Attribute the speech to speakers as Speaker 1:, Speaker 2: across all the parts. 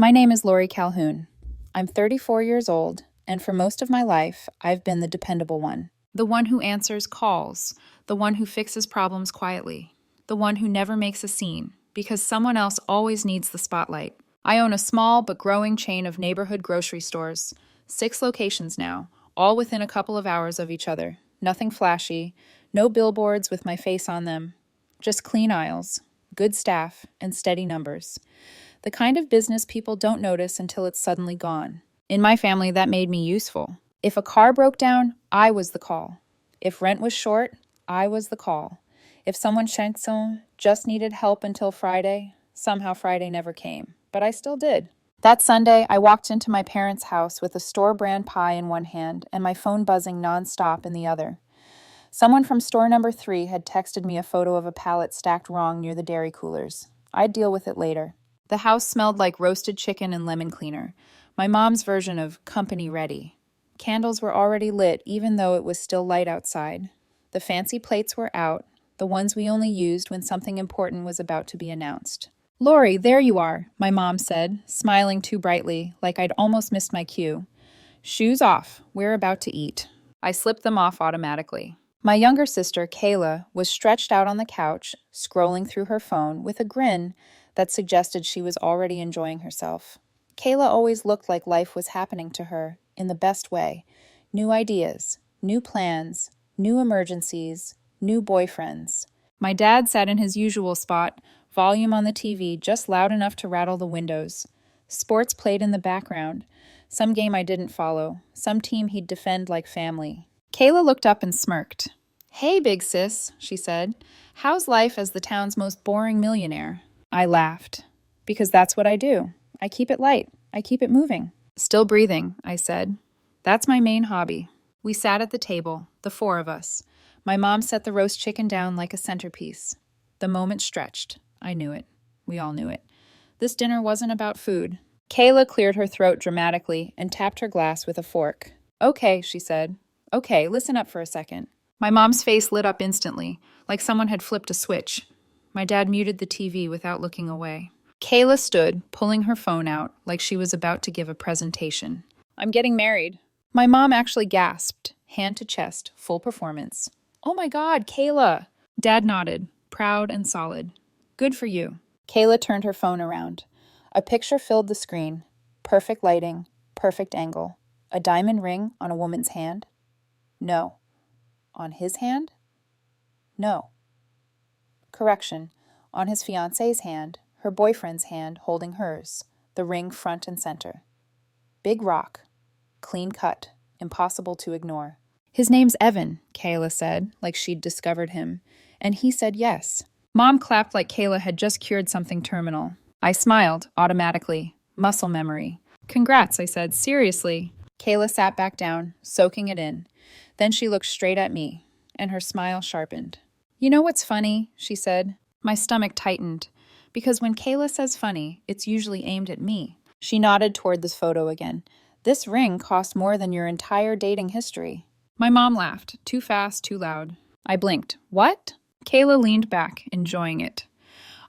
Speaker 1: My name is Lori Calhoun. I'm 34 years old, and for most of my life, I've been the dependable one. The one who answers calls, the one who fixes problems quietly, the one who never makes a scene, because someone else always needs the spotlight. I own a small but growing chain of neighborhood grocery stores, 6 locations now, all within a couple of hours of each other. Nothing flashy, no billboards with my face on them, just clean aisles, good staff, and steady numbers. The kind of business people don't notice until it's suddenly gone. In my family, that made me useful. If a car broke down, I was the call. If rent was short, I was the call. If someone just needed help until Friday, somehow Friday never came, but I still did. That Sunday, I walked into my parents' house with a store brand pie in one hand and my phone buzzing nonstop in the other. Someone from store number 3 had texted me a photo of a pallet stacked wrong near the dairy coolers. I'd deal with it later. The house smelled like roasted chicken and lemon cleaner, my mom's version of company ready. Candles were already lit even though it was still light outside. The fancy plates were out, the ones we only used when something important was about to be announced. "Lori, there you are," my mom said, smiling too brightly, like I'd almost missed my cue. "Shoes off, we're about to eat." I slipped them off automatically. My younger sister, Kayla, was stretched out on the couch, scrolling through her phone with a grin that suggested she was already enjoying herself. Kayla always looked like life was happening to her, in the best way. New ideas, new plans, new emergencies, new boyfriends. My dad sat in his usual spot, volume on the TV just loud enough to rattle the windows. Sports played in the background. Some game I didn't follow, some team he'd defend like family. Kayla looked up and smirked. "Hey, big sis," she said. "How's life as the town's most boring millionaire?" I laughed. "Because that's what I do. I keep it light. I keep it moving." "Still breathing," I said. "That's my main hobby." We sat at the table, the 4 of us. My mom set the roast chicken down like a centerpiece. The moment stretched. I knew it. We all knew it. This dinner wasn't about food. Kayla cleared her throat dramatically and tapped her glass with a fork. "Okay," she said. "Okay, listen up for a second." My mom's face lit up instantly, like someone had flipped a switch. My dad muted the TV without looking away. Kayla stood, pulling her phone out, like she was about to give a presentation. "I'm getting married." My mom actually gasped, hand to chest, full performance. "Oh my God, Kayla!" Dad nodded, proud and solid. "Good for you." Kayla turned her phone around. A picture filled the screen. Perfect lighting, perfect angle. A diamond ring on a woman's hand? No. On his hand? No. Correction. On his fiancé's hand, her boyfriend's hand holding hers, the ring front and center. Big rock. Clean cut. Impossible to ignore. "His name's Evan," Kayla said, like she'd discovered him. And he said yes. Mom clapped like Kayla had just cured something terminal. I smiled, automatically. Muscle memory. "Congrats," I said. "Seriously." Kayla sat back down, soaking it in. Then she looked straight at me, and her smile sharpened. "You know what's funny?" she said. My stomach tightened, because when Kayla says funny, it's usually aimed at me. She nodded toward this photo again. "This ring cost more than your entire dating history." My mom laughed, too fast, too loud. I blinked. "What?" Kayla leaned back, enjoying it.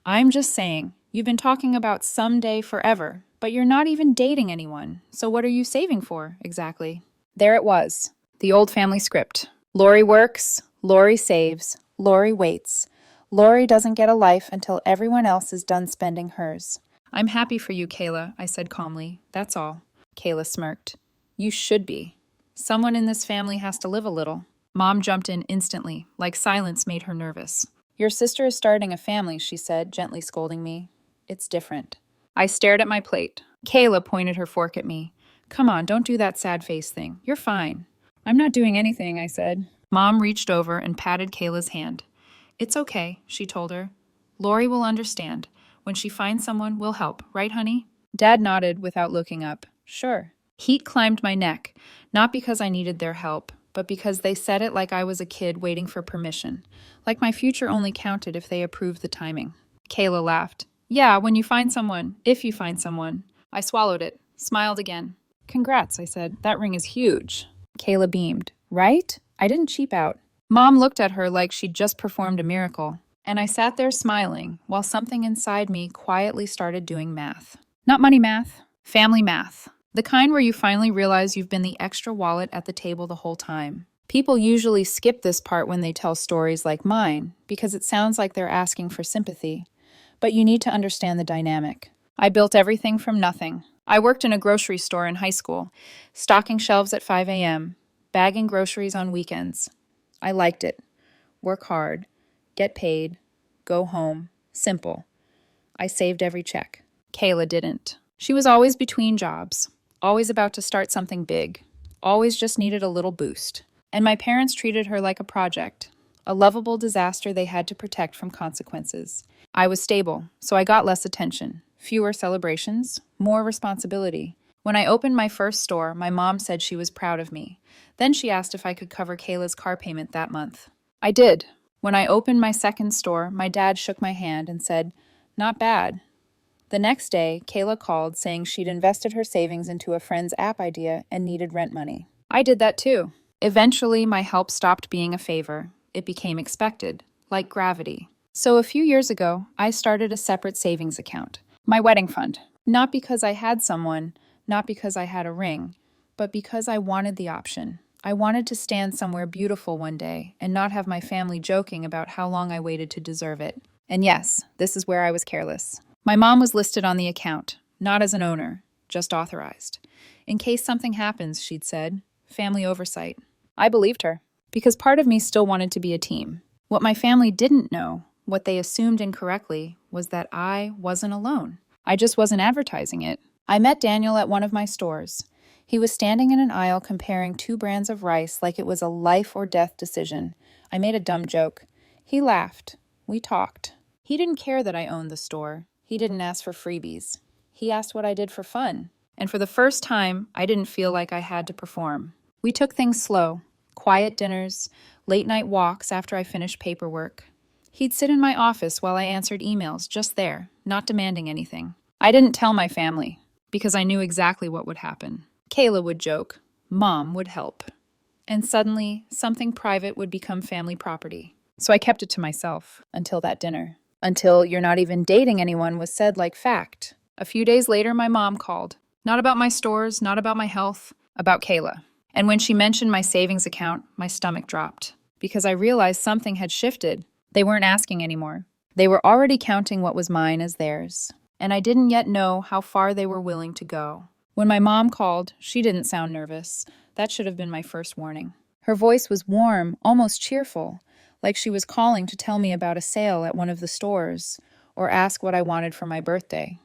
Speaker 1: "I'm just saying, you've been talking about someday forever, but you're not even dating anyone, so what are you saving for, exactly?" There it was, the old family script. Lori works, Lori saves, Lori waits. Lori doesn't get a life until everyone else is done spending hers. "I'm happy for you, Kayla," I said calmly. "That's all." Kayla smirked. "You should be. Someone in this family has to live a little." Mom jumped in instantly, like silence made her nervous. "Your sister is starting a family," she said, gently scolding me. "It's different." I stared at my plate. Kayla pointed her fork at me. "Come on, don't do that sad face thing. You're fine." "I'm not doing anything," I said. Mom reached over and patted Kayla's hand. "It's okay," she told her. "Lori will understand. When she finds someone, we'll help, right, honey?" Dad nodded without looking up. "Sure." Heat climbed my neck, not because I needed their help, but because they said it like I was a kid waiting for permission, like my future only counted if they approved the timing. Kayla laughed. "Yeah, when you find someone, if you find someone." I swallowed it, smiled again. "Congrats," I said. "That ring is huge." Kayla beamed. "Right?" I didn't cheap out. Mom looked at her like she'd just performed a miracle, and I sat there smiling while something inside me quietly started doing math. Not money math, Family math. The kind where you finally realize you've been the extra wallet at the table the whole time. People usually skip this part when they tell stories like mine because it sounds like they're asking for sympathy. But you need to understand the dynamic. I built everything from nothing. I worked in a grocery store in high school, stocking shelves at 5 a.m., bagging groceries on weekends. I liked it. Work hard, get paid, go home. Simple. I saved every check. Kayla didn't. She was always between jobs, always about to start something big, always just needed a little boost. And my parents treated her like a project, a lovable disaster they had to protect from consequences. I was stable, so I got less attention, fewer celebrations, more responsibility. When I opened my first store, my mom said she was proud of me. Then she asked if I could cover Kayla's car payment that month. I did. When I opened my second store, my dad shook my hand and said, "Not bad." The next day, Kayla called saying she'd invested her savings into a friend's app idea and needed rent money. I did that too. Eventually, my help stopped being a favor. It became expected, like gravity. So a few years ago, I started a separate savings account, my wedding fund. Not because I had someone, not because I had a ring, but because I wanted the option. I wanted to stand somewhere beautiful one day and not have my family joking about how long I waited to deserve it. And yes, this is where I was careless. My mom was listed on the account, not as an owner, just authorized. In case something happens, she'd said, family oversight. I believed her, because part of me still wanted to be a team. What my family didn't know, what they assumed incorrectly, was that I wasn't alone. I just wasn't advertising it. I met Daniel at one of my stores. He was standing in an aisle comparing 2 brands of rice like it was a life or death decision. I made a dumb joke. He laughed. We talked. He didn't care that I owned the store. He didn't ask for freebies. He asked what I did for fun. And for the first time, I didn't feel like I had to perform. We took things slow. Quiet dinners, late-night walks after I finished paperwork. He'd sit in my office while I answered emails, just there, not demanding anything. I didn't tell my family, because I knew exactly what would happen. Kayla would joke. Mom would help. And suddenly, something private would become family property. So I kept it to myself until that dinner. Until "you're not even dating anyone" was said like fact. A few days later, my mom called. Not about my stores, not about my health, about Kayla. And when she mentioned my savings account, my stomach dropped. Because I realized something had shifted. They weren't asking anymore. They were already counting what was mine as theirs. And I didn't yet know how far they were willing to go. When my mom called, she didn't sound nervous. That should have been my first warning. Her voice was warm, almost cheerful, like she was calling to tell me about a sale at one of the stores, or ask what I wanted for my birthday.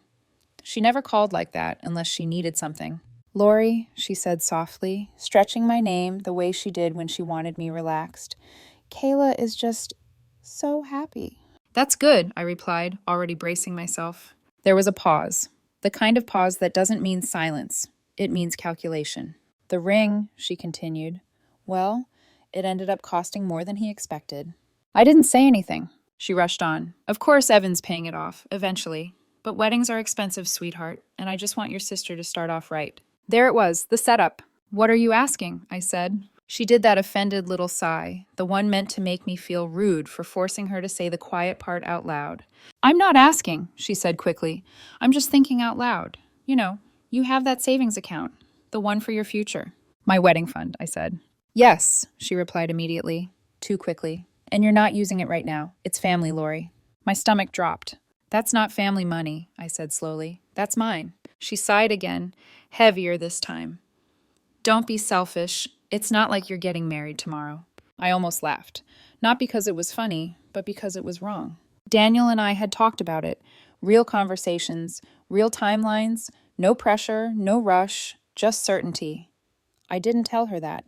Speaker 1: She never called like that unless she needed something. "Lori," she said softly, stretching my name the way she did when she wanted me relaxed. "Kayla is just so happy." "That's good," I replied, already bracing myself. There was a pause. The kind of pause that doesn't mean silence. It means calculation. "The ring," she continued. "Well, it ended up costing more than he expected." I didn't say anything. She rushed on. "Of course Evan's paying it off, eventually. But weddings are expensive, sweetheart, and I just want your sister to start off right." There it was, the setup. "What are you asking?" I said. She did that offended little sigh, the one meant to make me feel rude for forcing her to say the quiet part out loud. "I'm not asking," she said quickly. "I'm just thinking out loud. You know, you have that savings account, the one for your future." "My wedding fund," I said. "Yes," she replied immediately, too quickly. "And you're not using it right now. It's family, Lori." My stomach dropped. "That's not family money," I said slowly. "That's mine." She sighed again, heavier this time. "Don't be selfish. It's not like you're getting married tomorrow." I almost laughed. Not because it was funny, but because it was wrong. Daniel and I had talked about it. Real conversations, real timelines, no pressure, no rush, just certainty. I didn't tell her that.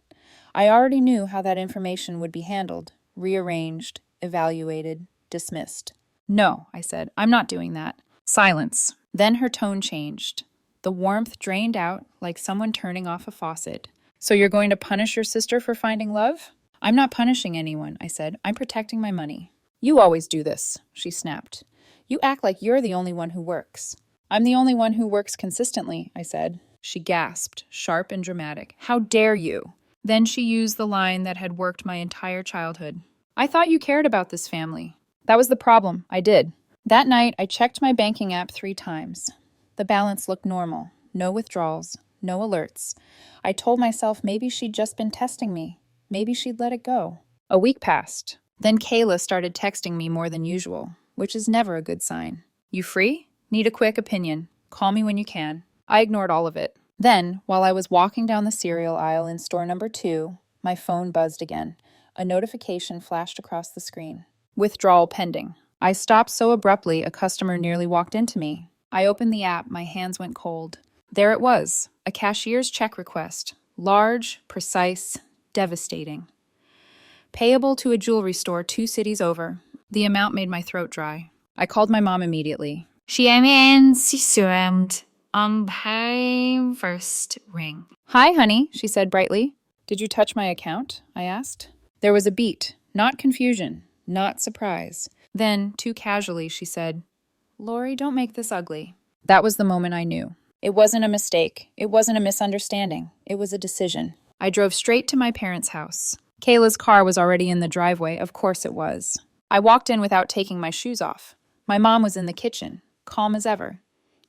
Speaker 1: I already knew how that information would be handled, rearranged, evaluated, dismissed. "No," I said, "I'm not doing that." Silence. Then her tone changed. The warmth drained out like someone turning off a faucet. "So you're going to punish your sister for finding love?" "I'm not punishing anyone," I said. "I'm protecting my money." "You always do this," she snapped. "You act like you're the only one who works." "I'm the only one who works consistently," I said. She gasped, sharp and dramatic. "How dare you?" Then she used the line that had worked my entire childhood. "I thought you cared about this family." That was the problem. I did. That night, I checked my banking app 3 times. The balance looked normal. no withdrawals, no alerts. I told myself maybe she'd just been testing me. Maybe she'd let it go. A week passed. Then Kayla started texting me more than usual, which is never a good sign. You free? Need a quick opinion. Call me when you can. I ignored all of it. Then, while I was walking down the cereal aisle in store number 2, my phone buzzed again. A notification flashed across the screen. Withdrawal pending. I stopped so abruptly a customer nearly walked into me. I opened the app, my hands went cold. There it was, a cashier's check request. Large, precise, devastating. Payable to a jewelry store 2 cities over. The amount made my throat dry. I called my mom immediately. On my first ring. Hi, honey, she said brightly. Did you touch my account? I asked. There was a beat, not confusion, not surprise. Then, too casually, she said, Lori, don't make this ugly. That was the moment I knew. It wasn't a mistake. It wasn't a misunderstanding. It was a decision. I drove straight to my parents' house. Kayla's car was already in the driveway. Of course it was. I walked in without taking my shoes off. My mom was in the kitchen, calm as ever.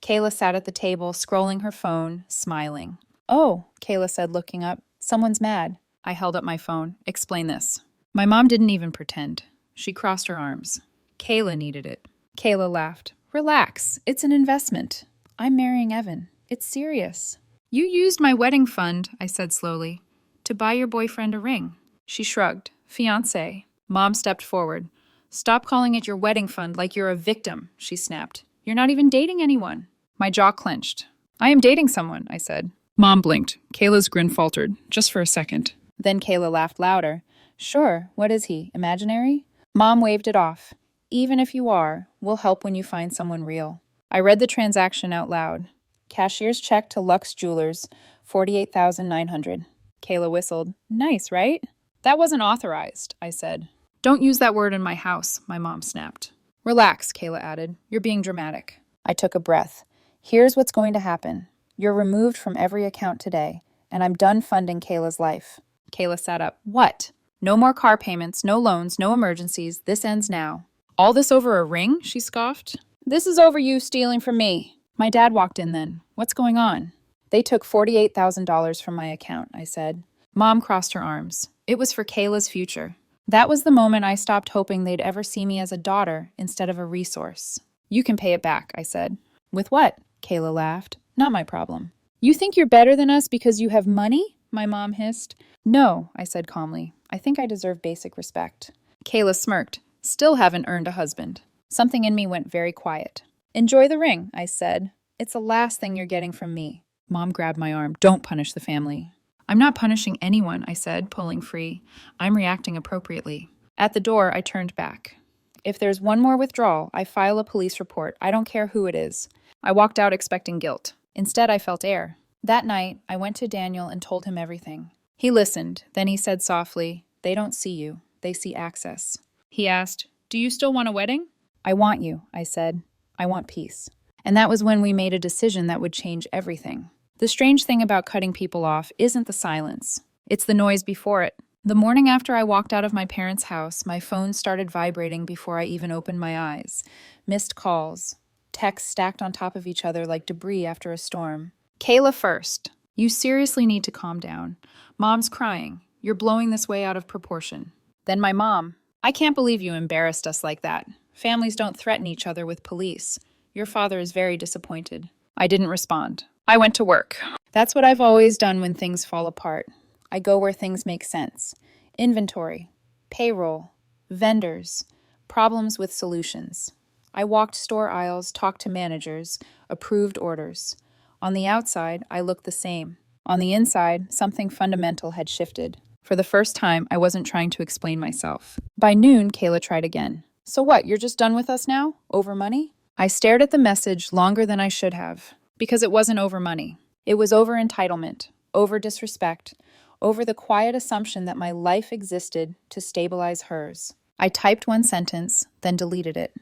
Speaker 1: Kayla sat at the table, scrolling her phone, smiling. Oh, Kayla said, looking up. Someone's mad. I held up my phone. Explain this. My mom didn't even pretend. She crossed her arms. Kayla needed it. Kayla laughed. Relax. It's an investment. I'm marrying Evan. It's serious. You used my wedding fund, I said slowly, to buy your boyfriend a ring. She shrugged. Fiancé. Mom stepped forward. Stop calling it your wedding fund like you're a victim, she snapped. You're not even dating anyone. My jaw clenched. I am dating someone, I said. Mom blinked. Kayla's grin faltered, just for a second. Then Kayla laughed louder. Sure, what is he, imaginary? Mom waved it off. Even if you are, we'll help when you find someone real. I read the transaction out loud. Cashier's check to Lux Jewelers, $48,900. Kayla whistled. Nice, right? That wasn't authorized, I said. Don't use that word in my house, my mom snapped. Relax, Kayla added. You're being dramatic. I took a breath. Here's what's going to happen. You're removed from every account today, and I'm done funding Kayla's life. Kayla sat up. What? No more car payments, no loans, no emergencies. This ends now. All this over a ring? She scoffed. This is over you stealing from me. My dad walked in then. What's going on? They took $48,000 from my account, I said. Mom crossed her arms. It was for Kayla's future. That was the moment I stopped hoping they'd ever see me as a daughter instead of a resource. You can pay it back, I said. With what? Kayla laughed. Not my problem. You think you're better than us because you have money? My mom hissed. No, I said calmly. I think I deserve basic respect. Kayla smirked. Still haven't earned a husband. Something in me went very quiet. Enjoy the ring, I said. It's the last thing you're getting from me. Mom grabbed my arm. Don't punish the family. I'm not punishing anyone, I said, pulling free. I'm reacting appropriately. At the door, I turned back. If there's one more withdrawal, I file a police report. I don't care who it is. I walked out expecting guilt. Instead, I felt air. That night, I went to Daniel and told him everything. He listened. Then he said softly, They don't see you. They see access. He asked, Do you still want a wedding? I want you, I said. I want peace. And that was when we made a decision that would change everything. The strange thing about cutting people off isn't the silence. It's the noise before it. The morning after I walked out of my parents' house, my phone started vibrating before I even opened my eyes. Missed calls. Texts stacked on top of each other like debris after a storm. Kayla first. You seriously need to calm down. Mom's crying. You're blowing this way out of proportion. Then my mom. I can't believe you embarrassed us like that. Families don't threaten each other with police. Your father is very disappointed. I didn't respond. I went to work. That's what I've always done when things fall apart. I go where things make sense. Inventory, payroll, vendors, problems with solutions. I walked store aisles, talked to managers, approved orders. On the outside, I looked the same. On the inside, something fundamental had shifted. For the first time, I wasn't trying to explain myself. By noon, Kayla tried again. So what, you're just done with us now? Over money? I stared at the message longer than I should have. Because it wasn't over money. It was over entitlement, over disrespect, over the quiet assumption that my life existed to stabilize hers. I typed one sentence, then deleted it.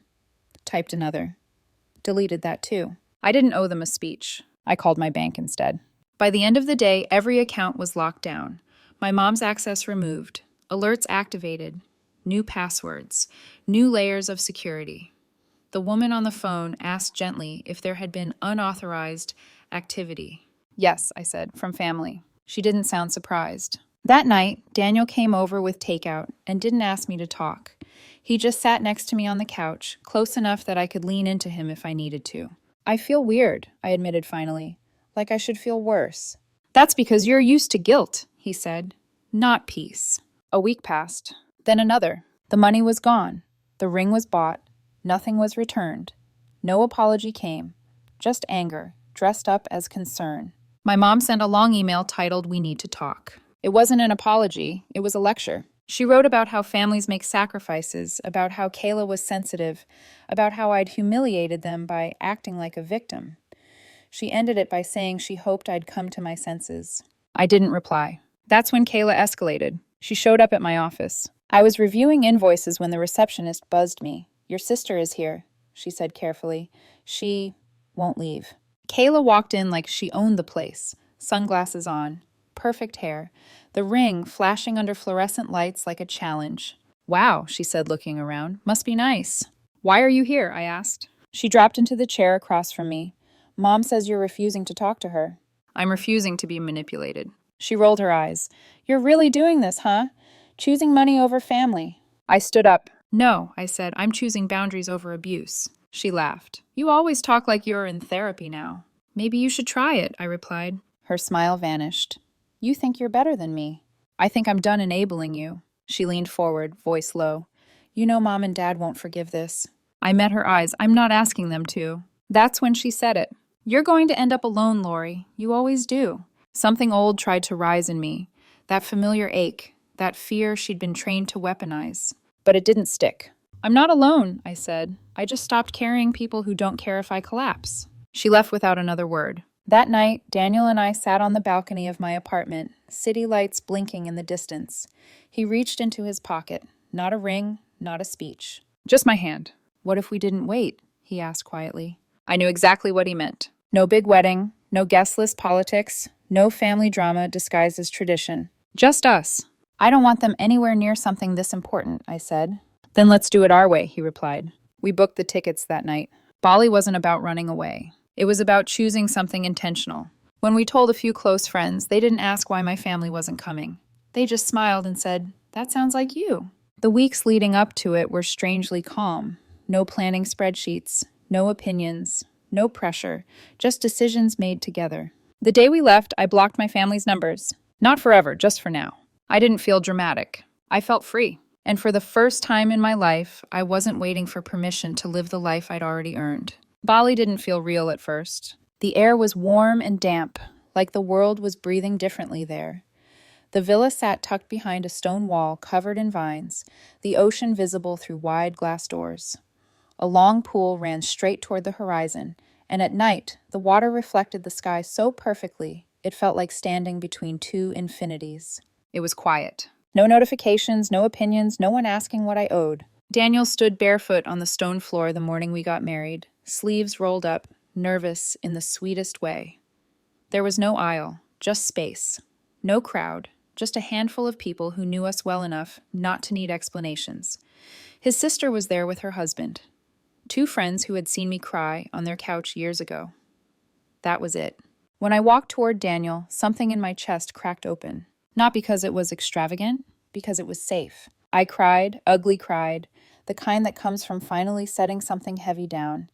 Speaker 1: Typed another. Deleted that too. I didn't owe them a speech. I called my bank instead. By the end of the day, every account was locked down. My mom's access removed. Alerts activated. New passwords. New layers of security. The woman on the phone asked gently if there had been unauthorized Activity. Yes, I said, from family. She didn't sound surprised. That night, Daniel came over with takeout and didn't ask me to talk. He just sat next to me on the couch, close enough that I could lean into him if I needed to. I feel weird, I admitted finally, like I should feel worse. That's because you're used to guilt, he said. Not peace. A week passed, then another. The money was gone. The ring was bought. Nothing was returned. No apology came. Just anger, dressed up as concern. My mom sent a long email titled, "We need to talk." It wasn't an apology, it was a lecture. She wrote about how families make sacrifices, about how Kayla was sensitive, about how I'd humiliated them by acting like a victim. She ended it by saying she hoped I'd come to my senses. I didn't reply. That's when Kayla escalated. She showed up at my office. I was reviewing invoices when the receptionist buzzed me. "Your sister is here," she said carefully. "She won't leave." Kayla walked in like she owned the place, sunglasses on, perfect hair, the ring flashing under fluorescent lights like a challenge. "Wow," she said, looking around. "Must be nice." "Why are you here?" I asked. She dropped into the chair across from me. "Mom says you're refusing to talk to her." "I'm refusing to be manipulated." She rolled her eyes. "You're really doing this, huh? Choosing money over family." I stood up. "No," I said, "I'm choosing boundaries over abuse." She laughed. "You always talk like you're in therapy now." "Maybe you should try it," I replied. Her smile vanished. "You think you're better than me." "I think I'm done enabling you." She leaned forward, voice low. "You know Mom and Dad won't forgive this." I met her eyes. "I'm not asking them to." That's when she said it. "You're going to end up alone, Lori. You always do." Something old tried to rise in me. That familiar ache, that fear she'd been trained to weaponize. But it didn't stick. "I'm not alone," I said. "I just stopped carrying people who don't care if I collapse." She left without another word. That night, Daniel and I sat on the balcony of my apartment, city lights blinking in the distance. He reached into his pocket. Not a ring, not a speech. "Just my hand." "What if we didn't wait?" he asked quietly. I knew exactly what he meant. No big wedding, no guest list politics, no family drama disguised as tradition. Just us. "I don't want them anywhere near something this important," I said. "Then let's do it our way," he replied. We booked the tickets that night. Bali wasn't about running away. It was about choosing something intentional. When we told a few close friends, they didn't ask why my family wasn't coming. They just smiled and said, "That sounds like you." The weeks leading up to it were strangely calm. No planning spreadsheets, no opinions, no pressure, just decisions made together. The day we left, I blocked my family's numbers. Not forever, just for now. I didn't feel dramatic. I felt free. And for the first time in my life, I wasn't waiting for permission to live the life I'd already earned. Bali didn't feel real at first. The air was warm and damp, like the world was breathing differently there. The villa sat tucked behind a stone wall covered in vines, the ocean visible through wide glass doors. A long pool ran straight toward the horizon, and at night, the water reflected the sky so perfectly, it felt like standing between two infinities. It was quiet. No notifications, no opinions, no one asking what I owed. Daniel stood barefoot on the stone floor the morning we got married, sleeves rolled up, nervous in the sweetest way. There was no aisle, just space. No crowd, just a handful of people who knew us well enough not to need explanations. His sister was there with her husband. 2 friends who had seen me cry on their couch years ago. That was it. When I walked toward Daniel, something in my chest cracked open. Not because it was extravagant, because it was safe. I cried, ugly cried, the kind that comes from finally setting something heavy down.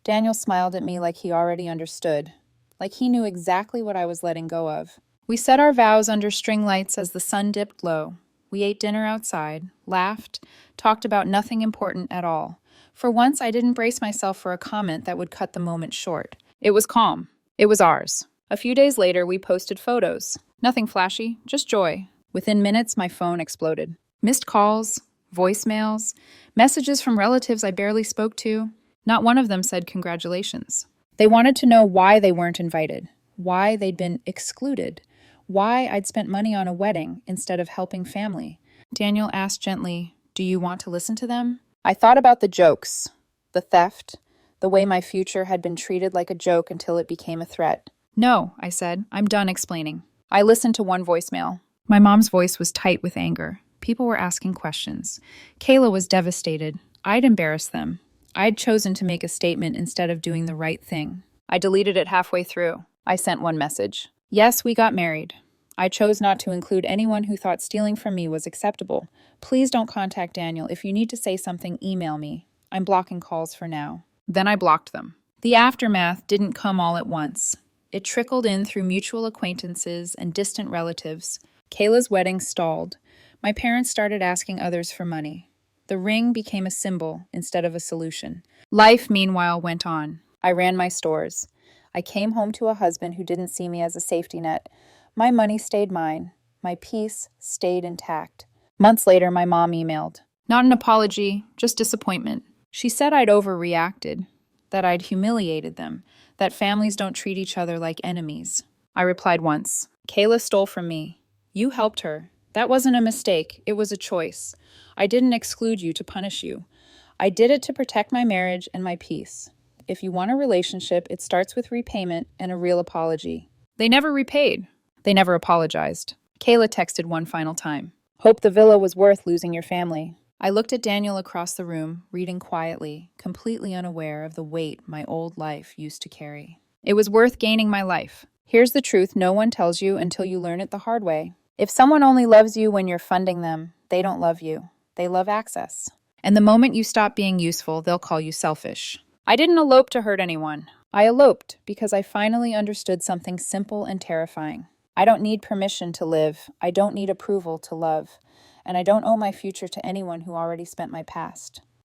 Speaker 1: Daniel smiled at me like he already understood, like he knew exactly what I was letting go of. We said our vows under string lights as the sun dipped low. We ate dinner outside, laughed, talked about nothing important at all. For once, I didn't brace myself for a comment that would cut the moment short. It was calm. It was ours. A few days later, we posted photos. Nothing flashy, just joy. Within minutes, my phone exploded. Missed calls, voicemails, messages from relatives I barely spoke to. Not one of them said congratulations. They wanted to know why they weren't invited, why they'd been excluded, why I'd spent money on a wedding instead of helping family. Daniel asked gently, "Do you want to listen to them?" I thought about the jokes, the theft, the way my future had been treated like a joke until it became a threat. "No," I said. "I'm done explaining." I listened to one voicemail. My mom's voice was tight with anger. People were asking questions. Kayla was devastated. I'd embarrassed them. I'd chosen to make a statement instead of doing the right thing. I deleted it halfway through. I sent one message. Yes, we got married. I chose not to include anyone who thought stealing from me was acceptable. Please don't contact Daniel. If you need to say something, email me. I'm blocking calls for now. Then I blocked them. The aftermath didn't come all at once. It trickled in through mutual acquaintances and distant relatives. Kayla's wedding stalled. My parents started asking others for money. The ring became a symbol instead of a solution. Life, meanwhile, went on. I ran my stores. I came home to a husband who didn't see me as a safety net. My money stayed mine. My peace stayed intact. Months later, my mom emailed. Not an apology, just disappointment. She said I'd overreacted, that I'd humiliated them, that families don't treat each other like enemies. I replied once, Kayla stole from me. You helped her. That wasn't a mistake, it was a choice. I didn't exclude you to punish you. I did it to protect my marriage and my peace. If you want a relationship, it starts with repayment and a real apology. They never repaid. They never apologized. Kayla texted one final time. Hope the villa was worth losing your family. I looked at Daniel across the room, reading quietly, completely unaware of the weight my old life used to carry. It was worth gaining my life. Here's the truth no one tells you until you learn it the hard way. If someone only loves you when you're funding them, they don't love you. They love access. And the moment you stop being useful, they'll call you selfish. I didn't elope to hurt anyone. I eloped because I finally understood something simple and terrifying. I don't need permission to live. I don't need approval to love. And I don't owe my future to anyone who already spent my past.